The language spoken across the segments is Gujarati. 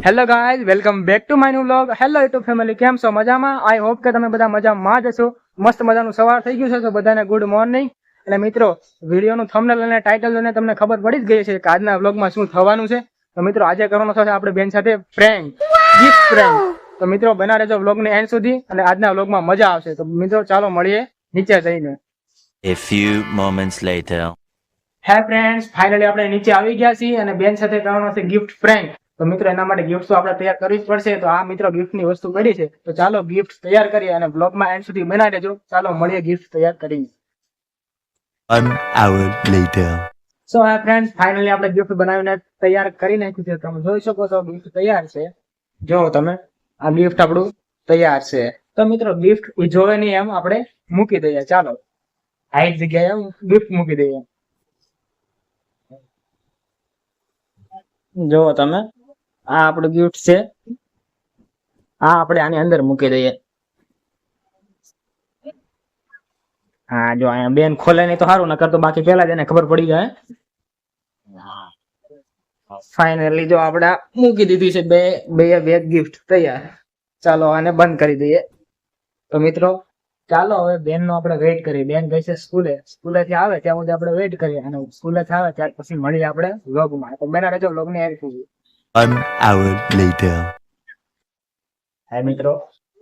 Hello guys, welcome back to my new vlog. Hello YouTube family, કેમ છો? મજામાં? આઈ હોપ કે તમે બધા મજામાં જ હશો. મસ્ત મજાનું સવાર થઈ ગયું છે, તો બધાને ગુડ મોર્નિંગ. અને મિત્રો, વિડીયોનું થંબનેલ અને ટાઇટલ જોઈને તમને ખબર પડી જ ગઈ છે કે આજના વ્લોગમાં શું થવાનું છે. તો મિત્રો, આજે કરવાનો થશે આપણે બેન સાથે પ્રેન્ક, ગિફ્ટ પ્રેન્ક. તો મિત્રો, બના રહેજો વ્લોગને એન્ડ સુધી અને આજના વ્લોગમાં મજા આવશે. તો મિત્રો, ચાલો મળીએ નીચે જઈને. A few moments later. હે ફ્રેન્ડ્સ, ફાઇનલી આપણે નીચે આવી ગયા છીએ અને બેન સાથે કરવાનો છે ગિફ્ટ પ્રેન્ક. તો મિત્રો, એના માટે ગિફ્ટ તો આપણે તૈયાર કરવી જ પડશે. તો આ મિત્રો ગિફ્ટની વસ્તુ પડી છે, તો ચાલો ગિફ્ટ તૈયાર કરીએ અને બ્લોગમાં એન્ડ સુધી બનાવી દેજો. ચાલો મળીએ ગિફ્ટ તૈયાર કરીને. 1 hour later. સો હા ફ્રેન્ડ્સ, ફાઇનલી આપણે ગિફ્ટ બનાવીને તૈયાર કરી નાખ્યું છે. તમે જોઈ શકો છો ગિફ્ટ તૈયાર છે. જો તમે, આ ગિફ્ટ આપણું તૈયાર છે. તો મિત્રો, ગિફ્ટ જોવે નહીં એમ આપણે મૂકી દઈએ. ચાલો હાઈટ જગ્યાએ ગિફ્ટ મૂકી દઈએ. જો તમે, આ આપણું ગિફ્ટ છે. આ આપણે આની અંદર મૂકી દઈએ. હા, જો અહીંયા બેન ખોલે નહીં તો સારું, નકર તો બાકી પેલા જ એને ખબર પડી જાય. ફાઇનલી જો આપણે મૂકી દીધી છે બે ગિફ્ટ તૈયાર. ચાલો આને બંધ કરી દઈએ. તો મિત્રો, ચાલો હવે બેન નો આપણે વેઇટ કરીએ. બેન ગઈ છે સ્કૂલેથી આવે ત્યાં સુધી આપણે વેઇટ કરીએ, અને સ્કૂલેથી આવે ત્યાર પછી મળીએ આપણે વ્લોગમાં. તો બેના રહેજો વ્લોગને એડ કરીએ. 1 hour later. હા મિત્રો,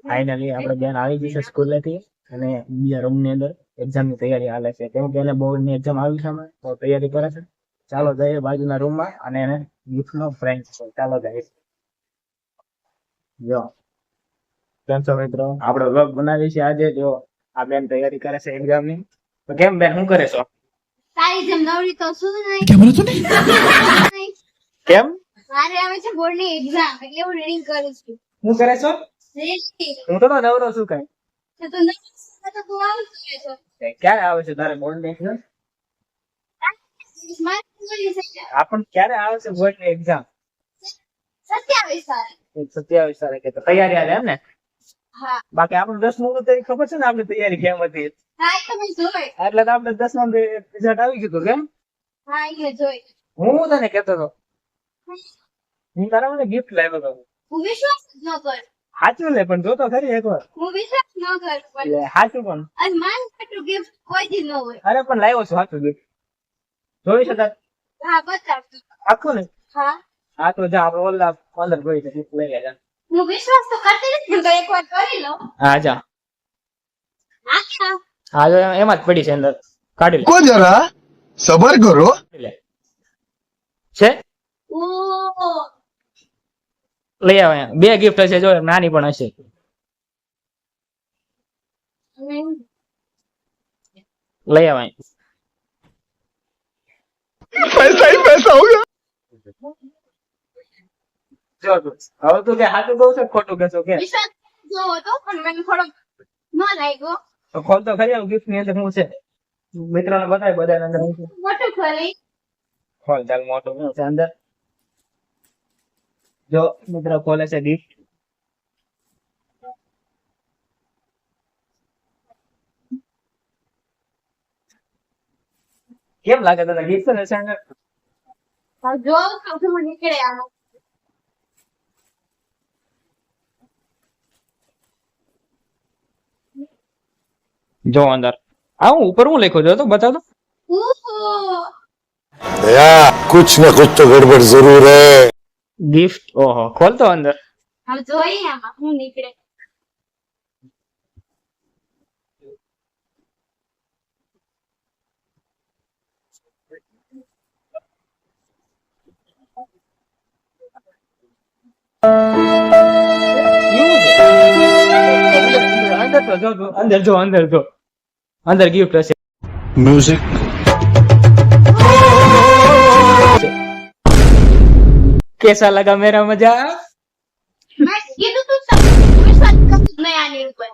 ફાઇનલી આપણે બેન આવી ગઈ છે સ્કૂલેથી અને બીજા રૂમ ની અંદર એક્ઝામ ની તૈયારી હાલે છે. કેમ કે એને બોર્ડ ની એક્ઝામ આવી છે, તો તૈયારી કરે છે. ચાલો જઈએ બાજુના રૂમમાં અને એને ગિફ્ટ નો પ્રેન્ક છે. ચાલો જઈએ. જો કેમ છો મિત્રો, આપણે વ્લોગ બનાવીએ છીએ આજે. જો આ બેન તૈયારી કરે છે એક્ઝામ ની. તો કેમ બેન, શું કરે છો? તારી જેમ નવરી તો શું નહીં. કેમ મારે આવે છે બોર્ડ ની એક્ઝામ, એટલે હું રીડિંગ કરું છું. શું કરે છો? રીડિંગ. હું તો નવરો છું. કઈ તો તું નવરી છે તો તું આવું કરે છો. ક્યારે આવે છે તારે બોર્ડ ની એક્ઝામ? મારે નવરી છે. આપણ ક્યારે આવે છે બોર્ડ ની એક્ઝામ? 27 તારીખ. 27 તારીખે. તો તૈયારી હાલે એમ ને? હા બાકી આપણું 10મું તો તને ખબર છે ને આપણી તૈયારી કેમ હતી. હા એ તો મેં જોઈ. એટલે તો આપણે 10માં રિઝલ્ટ આવી ગયું કેમ? હા એ મેં જોઈ. હું તને કહેતો હતો, હું તારા મને ગિફ્ટ લાવ્યો હતો. હું વિશ્વાસ જ ન કર. સાચું લે, પણ જોતો ખરી એકવાર. હું વિશ્વાસ ન કર પણ લે, સાચું પણ. અને માન એટલું ગિફ્ટ કોઈ દી ન હોય. અરે પણ લાવ્યો છું સાચું ગિફ્ટ. જોઈ શકાય હા બતાવ. આખું ને? હા હા તો જા, આપણે ઓલા અંદર ગઈ છે gift લઈ ગયા. હું વિશ્વાસ તો કરતી નથી, પણ તો એકવાર કરી લો. હા જા. આખા હા જો એમાં જ પડી છે અંદર. કાઢી લે. को जरा सबर करो. કાઢી લે. છે ઓ લઈ આવે. બે ગિફ્ટ હશે, જો નાની પણ હશે. લઈ આવે. पैसा ही पैसा होगा. જો તું હવે તું કે સાચું કહું છે ખોટું કહેશો કે? વિશ્વાસ જોવો તો પણ મને થોડો ન લાગ્યો. તો ખોલ તો ખરી ગિફ્ટ ની અંદર શું છે. મિત્રોને બતાય, બધાને અંદર શું છે. મોટું ખરી. ખોલ ચાલ, મોટું શું છે અંદર. જો મિત્રો ખોલે છે ગિફ્ટ. કેમ લાગે તને ગિફ્ટ છે અંદર? હવે જો સૌથી નીકળે આમાં. જો અંદર આ હું ઉપર હું લખ્યો તો બતાવ તો. ઓહો दया कुछ न कुछ तो गड़बड़ जरूर है. ગિફ્ટ, ઓહો, ખોલ તો અંદર. હવે જોઈએ આમાં શું નીકળે. અંદર તો જો, અંદર જો, અંદર જો, અંદર ગિફ્ટ હશે. म्यूजिक कैसा लगा मेरा मजा? મેં કીધું તું તમને વિશ્વાસ કરતો જ નહીં આની ઉપર.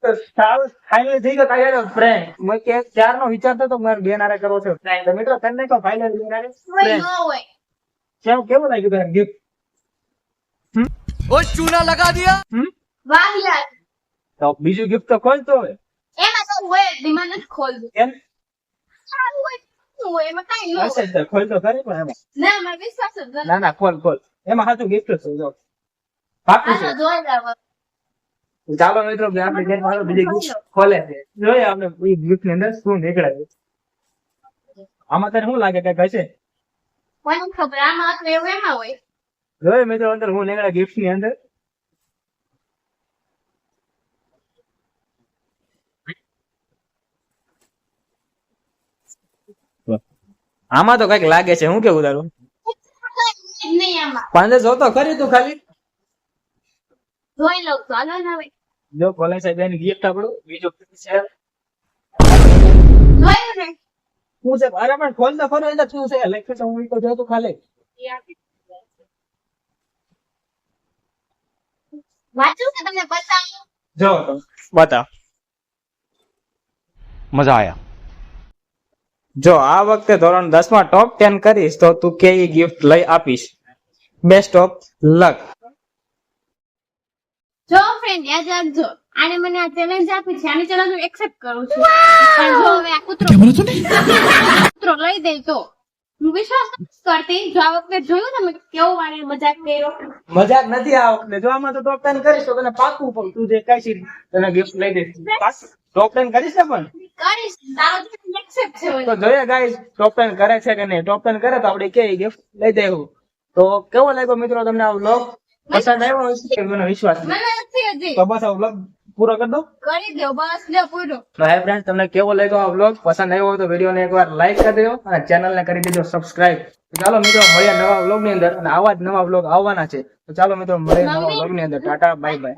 તો સારું ફાઇનલ થઈ ગયો તારો પ્રેન્ક. મેં કે ચારનો વિચારતો તો મારે બેન હારે કરવો છે પ્રેન્ક. તો મિત્રો તને કહો ફાઇનલ બેન હારે કોઈ પ્રેન્ક. ન હોય. કેવું લાગ્યું તને ગિફ્ટ? વાહ યાર. તો બીજું ગિફ્ટ તો ખોલતો હોય. એમાં તો હોય જ નહીં, મને નથી ખોલવું. કેમ? સારું હોય શું હોય એમાં કાંઈ ન હોય. હશે જ તો, ખોલ તો ખરી પણ એમાં. ના મારે વિશ્વાસ જ નથી. ના ના ખોલ ખોલ, એમાં સાચું ગિફ્ટ છે જો, પાક્કું છે. હાલો જોઈ લાવો. ચાલો મિત્રો કે આપણે ઘેર મારો બીજી gift ખોલે છે, જોઈએ આપણે એ gift ની અંદર શું નીકળે છે. આમાં તને શું લાગે કઈક હશે? કોને ખબર આમાં હતું એવું એમાં હોય. જોઈએ મિત્રો અંદર શું નીકળે gift ની અંદર. આમાં તો કઈક લાગે છે, હું કેવું તારું? નહીં આમાં પાંજે જોતો ખરી તું ખાલી. જોઈ લઉં તો હાલો ને હવે. જો કોલેજ સાહેબ એની gift આપણું બીજો છે. જોયું ને શું છે? અરે પણ ખોલ તો ખરો, અંદર શું છે લખ્યું તો હું તો જોતું ખાલી. વાંચું કે તમને બતાવું? જો તો બતાવ. मजा आया. જો આ વખતે ધોરણ 10 માં ટોપ 10 કરીશ તો તું કેવી ગિફ્ટ લઈ આપીશ? Best of luck. જો ફ્રેન્ડ યાદ રાખજો, આને મને આ ચેલેન્જ આપી છે, આની ચેલેન્જ હું એક્સેપ્ટ કરું છું. પણ જો હવે આ કૂતરો લઈ દે તો હું વિશ્વાસ નથી કરતી. જો આ વખતે જોયું તમે કેવો વાળી મજાક કર્યો. મજાક નથી આ વખતે. જો આમાં તો ટોપ 10 કરીશ તો તને પાકું પણ તું જે કહીશ તને ગિફ્ટ લઈ દઈશ. ટોપ 10 કરીશ ને પણ કરીશ તારો એક્સેપ્ટ છે તો જોઈએ ગાઈસ ટોપ 10 કરે છે કે નહીં. ટોપ 10 કરે તો આપણે કેવી ગિફ્ટ લઈ દેવું. તો કેવો લાગ્યો મિત્રો તમને આ વ્લોગ? પસંદ આવ્યો હશે કે મને વિશ્વાસ નથી? મને નથી હજી. તો બસ આ વ્લોગ પૂરો કરી દો. કરી દો બસ લ્યો પૂરો. તો હે ફ્રેન્ડ, તમને કેવો લાગ્યો આ વ્લોગ? પસંદ આવ્યો હોય તો વિડીયોને એકવાર લાઈક કરી દેજો અને ચેનલને કરી દેજો સબસ્ક્રાઇબ. તો ચાલો મિત્રો મળીએ નવા વ્લોગની અંદર, અને આવા જ નવા વ્લોગ આવવાના છે. તો ચાલો મિત્રો મળીએ નવા વ્લોગની અંદર. Tata bye bye.